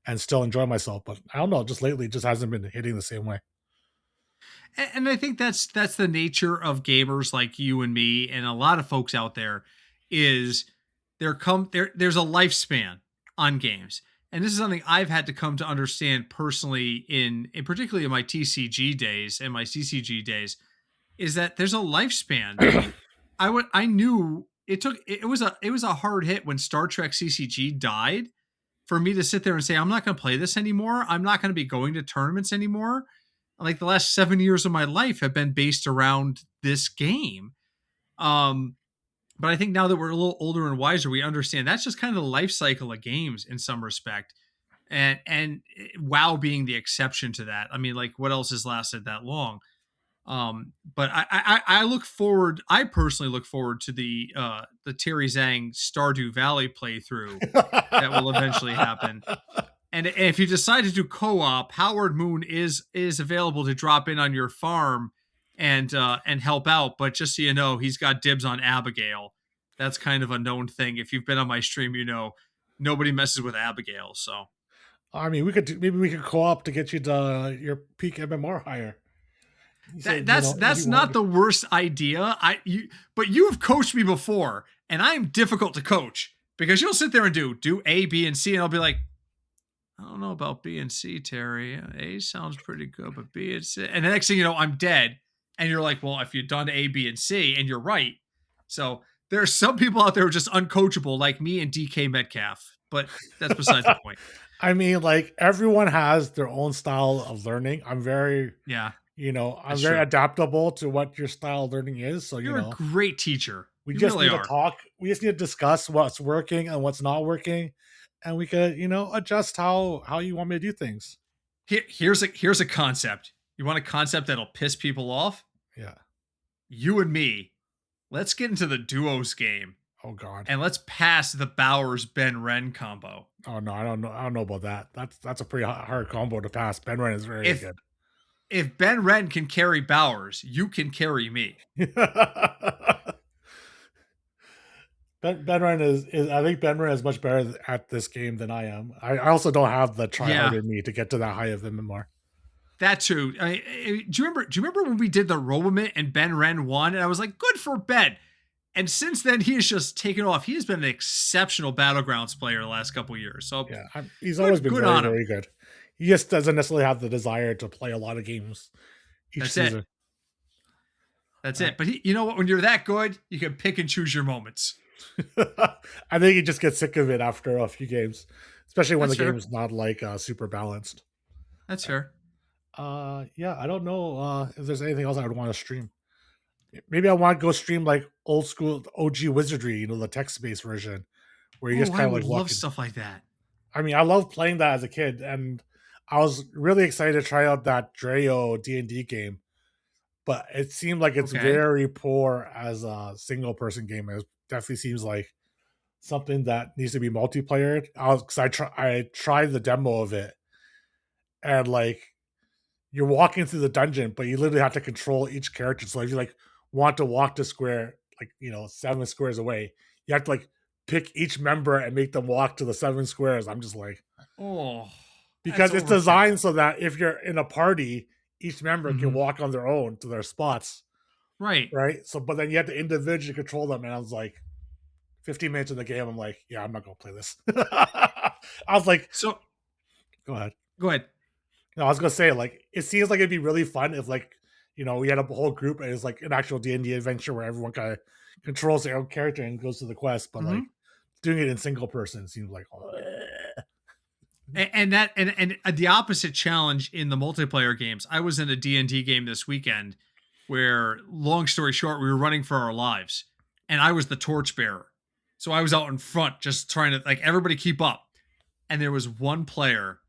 and still enjoy myself. But I don't know, just lately, it just hasn't been hitting the same way. And I think that's the nature of gamers like you and me and a lot of folks out there is there's a lifespan on games. And this is something I've had to come to understand personally in particularly in my TCG days and my CCG days is that there's a lifespan. I knew it was a hard hit when Star Trek CCG died for me to sit there and say I'm not going to play this anymore. I'm not going to be going to tournaments anymore. Like the last 7 years of my life have been based around this game. Um, but I think now that we're a little older and wiser, we understand that's just kind of the life cycle of games in some respect. And WoW being the exception to that. I mean, like what else has lasted that long? But I look forward. I personally look forward to the Terry Zhang Stardew Valley playthrough that will eventually happen. And if you decide to do co-op, Howard Moon is available to drop in on your farm and help out. But just so you know, he's got dibs on Abigail. That's kind of a known thing. If you've been on my stream, you know nobody messes with Abigail. So I mean, maybe we could co-op to get you to your peak MMR higher. You that said, if that's you want. not the worst idea. But you have coached me before, and I am difficult to coach because you'll sit there and do A, B, and C, and I'll be like, I don't know about B and C, Terry. A sounds pretty good, but B and C. And the next thing you know, I'm dead. And you're like, well, if you've done A, B, and C, and you're right. So there are some people out there who are just uncoachable, like me and DK Metcalf. But that's besides the point. I mean, like everyone has their own style of learning. Yeah, I'm that's very true. adaptable to what your style of learning is. So, You're a great teacher. we You just really need to are. talk. We just need to discuss what's working and what's not working. And we could, adjust how you want me to do things. Here's a concept. You want a concept that'll piss people off? Yeah. You and me. Let's get into the duos game Oh God. and let's pass the Bowers Ben Ren combo. Oh no, I don't know. I don't know about that. That's a pretty hard combo to pass. Ben Ren is very If good. if Ben Ren can carry Bowers, you can carry me. Ben Ren is I think Ben Ren is much better at this game than I am. I also don't have the try hard Yeah, in me to get to that high of MMR. that too. Do you remember when we did the Robomit and Ben Ren won? And I was like, good for Ben. And since then, he has just taken off. He has been an exceptional Battlegrounds player the last couple of years. So Yeah, he's always good, been good very, on him. very good. He just doesn't necessarily have the desire to play a lot of games each That's it. season. That's it. But you know what? When you're that good, you can pick and choose your moments. I think he just gets sick of it after a few games, especially when That's the fair. game's not like super balanced. That's fair. Yeah, I don't know if there's anything else I would want to stream. Maybe I want to go stream like old school OG Wizardry, the text based version, where you Oh, just I kind of would like love walking. stuff like that. I mean, I love playing that as a kid, and I was really excited to try out that Dreo D&D game. but it seemed like it's Okay. very poor as a single person game. It definitely seems like something that needs to be multiplayer. I tried the demo of it, and like you're walking through the dungeon, but you literally have to control each character. So if you like want to walk to square, like 7 squares away, you have to like pick each member and make them walk to the 7 squares. I'm just like, Oh, that's because it's overkill. designed so that if you're in a party, each member can Mhm. walk on their own to their spots, Right. right? So, but then you have to individually control them. And I was like, 15 minutes in the game, I'm like, yeah, I'm not gonna play this. I was like, So go ahead. go ahead. No, I was gonna say, like, it seems like it'd be really fun if, like, we had a whole group and it's like an actual D&D adventure where everyone kind of controls their own character and goes to the quest. But like Mhm. doing it in single person seems like, And the opposite challenge in the multiplayer games. I was in a D&D game this weekend where, long story short, we were running for our lives and I was the torchbearer. So I was out in front just trying to, like, everybody keep up. And there was one player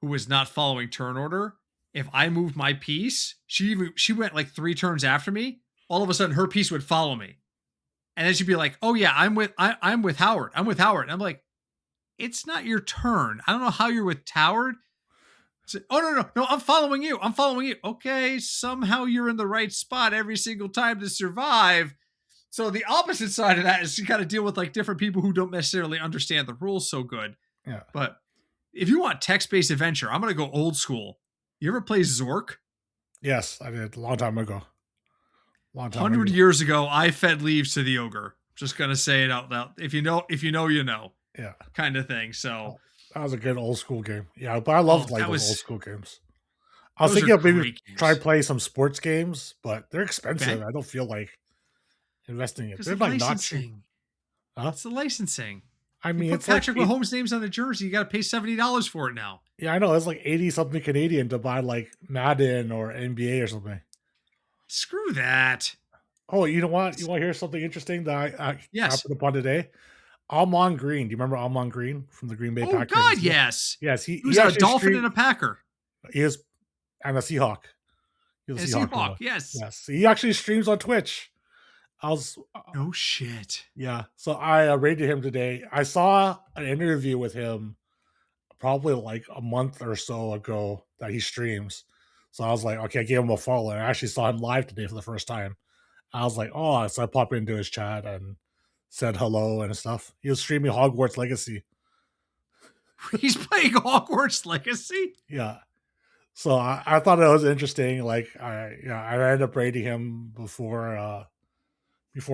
who was not following turn order. If I moved my piece, she went like 3 turns after me. All of a sudden her piece would follow me. And then she'd be like, "Oh yeah, I'm with Howard. I'm with Howard." And I'm like, "It's not your turn. I don't know how you're with Howard." "Oh no, I'm following you. I'm following you." Okay, somehow you're in the right spot every single time to survive. So the opposite side of that is you got to deal with like different people who don't necessarily understand the rules so good. yeah. But if you want text-based adventure, I'm gonna go old school. You ever play Zork? Yes, I did a long time ago. Long time 100 ago. years ago, I fed leaves to the ogre. Just gonna say it out loud. If you know, you know, Yeah. kind of thing. So, That was a good old school game. Yeah, but I oh, loved like those old school games. I was those are thinking of maybe great try games. play some sports games, but they're expensive. Okay, I don't feel like investing it. because They're the like not cheap. licensing. Huh? It's the licensing. I If you mean, put it's like Patrick Mahomes' names on a jersey, you got to pay $70 for it now. yeah, I know. It's like 80 something Canadian to buy like Madden or NBA or something. Screw that. Oh, you know what? You want to hear something interesting that I Yes. happened upon today? Almon Green. Do you remember Almon Green from the Green Bay Oh Packers? God, yes. Yes, He he was a actually Dolphin and streamed. a Packer He is and a Seahawk. He and a was a Seahawk. Seahawk. Yes. Yes, he actually streams on Twitch. I was No shit. yeah. So I rated him today. I saw an interview with him probably like a month or so ago that he streams. So I was like, okay, I gave him a follow. And I actually saw him live today for the first time. I was like, oh, so I popped into his chat and said hello and stuff. He was streaming Hogwarts Legacy. He's playing Hogwarts Legacy. Yeah. So I thought it was interesting. Like I ended up rating him before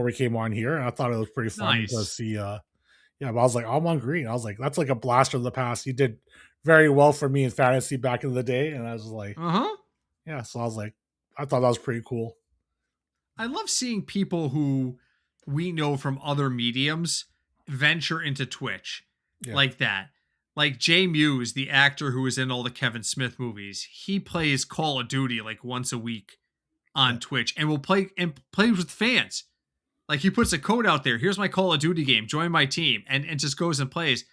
we came on here, and I thought it was pretty fun to Nice. see yeah, but I was like, I'm on Green. I was like, that's like a blast from the past. He did very well for me in fantasy back in the day. And I was like, Uh huh. yeah. So I was like, I thought that was pretty cool. I love seeing people who we know from other mediums venture into Twitch Yeah. like that. Like Jay Muse, the actor who was in all the Kevin Smith movies, he plays Call of Duty like once a week Yeah. on Twitch and will play and plays with fans. Like he puts a code out there. Here's my Call of Duty game. Join my team, and just goes and plays.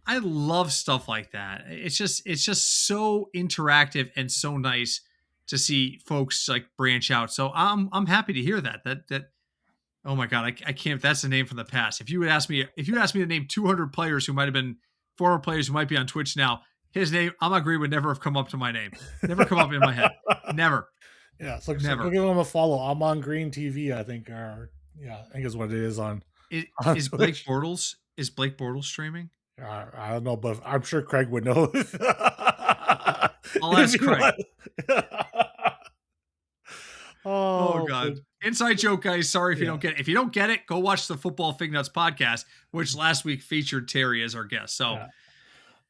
I love stuff like that. It's just so interactive and so nice to see folks like branch out. So I'm happy to hear that. Oh my god, I can't. That's the name from the past. If you asked me to name 200 players who might have been former players who might be on Twitch now, his name I'm agree would never have come up to my name. Never come up in my head. Never, Yeah. So go never. give him a follow. I'm on Green TV, I think. Or yeah, I think is what it is on Is, on is Blake Twitch. Bortles is Blake Bortles streaming? I don't know, but I'm sure Craig would know I'll if ask he Craig. was. Oh Oh, god. but Inside joke, guys. Sorry if you yeah. don't get it. If you don't get it, go watch the Football Fig Nuts podcast, which last week featured Terry as our guest. So Yeah.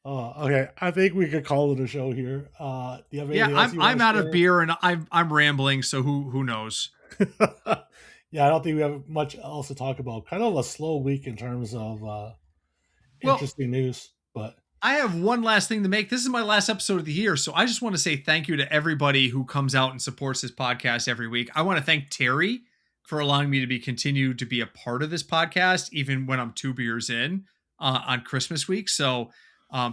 Okay. I think we could call it a show here. Do you have yeah, anything else you I'm want out of to beer and I'm rambling. So who knows? share? Yeah, I don't think we have much else to talk about. Kind of a slow week in terms of Well, interesting news, but I have one last thing to make. This is my last episode of the year, so I just want to say thank you to everybody who comes out and supports this podcast every week. I want to thank Terry for allowing me to continue to be a part of this podcast, even when I'm 2 beers in on Christmas week. So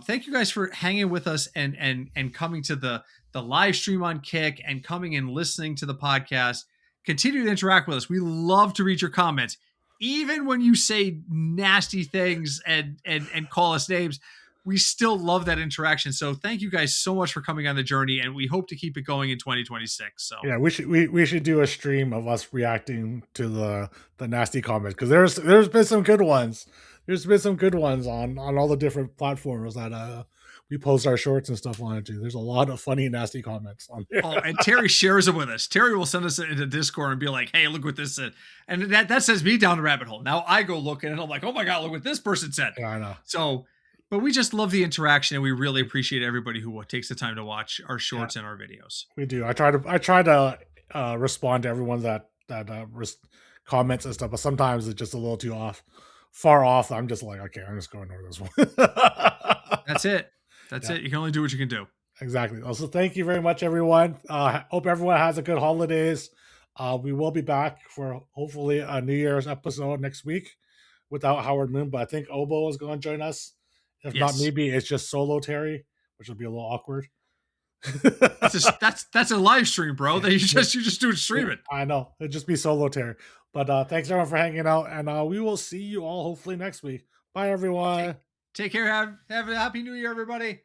Thank you guys for hanging with us and coming to the live stream on Kick and coming and listening to the podcast. Continue to interact with us. We love to read your comments, even when you say nasty things and call us names. We still love that interaction. So thank you guys so much for coming on the journey, and we hope to keep it going in 2026. So Yeah, we should do a stream of us reacting to the nasty comments, because there's been some good ones. There's been some good ones on all the different platforms that we post our shorts and stuff on it too. There's a lot of funny nasty comments on there. Oh, and Terry shares it with us. Terry will send us into Discord and be like, "Hey, look what this said," and that sends me down the rabbit hole. Now I go looking and I'm like, "Oh my god, look what this person said." Yeah, I know. So, but we just love the interaction, and we really appreciate everybody who takes the time to watch our shorts and our videos. We do. I try to respond to everyone that comments and stuff, but sometimes it's just a little too far off. I'm just like, okay, I'm just going over this one. That's it. That's it. You can only do what you can do. Exactly. Also, thank you very much, everyone. Hope everyone has a good holidays. We will be back for hopefully a New Year's episode next week without Howard Moon, but I think Obo is going to join us. If not, maybe it's just solo Terry, which will be a little awkward. That's a live stream, bro. That you just do it streaming. I know. It'd just be solo Terry. But thanks everyone for hanging out, and we will see you all hopefully next week. Bye, everyone. Take care. Have a happy New Year, everybody.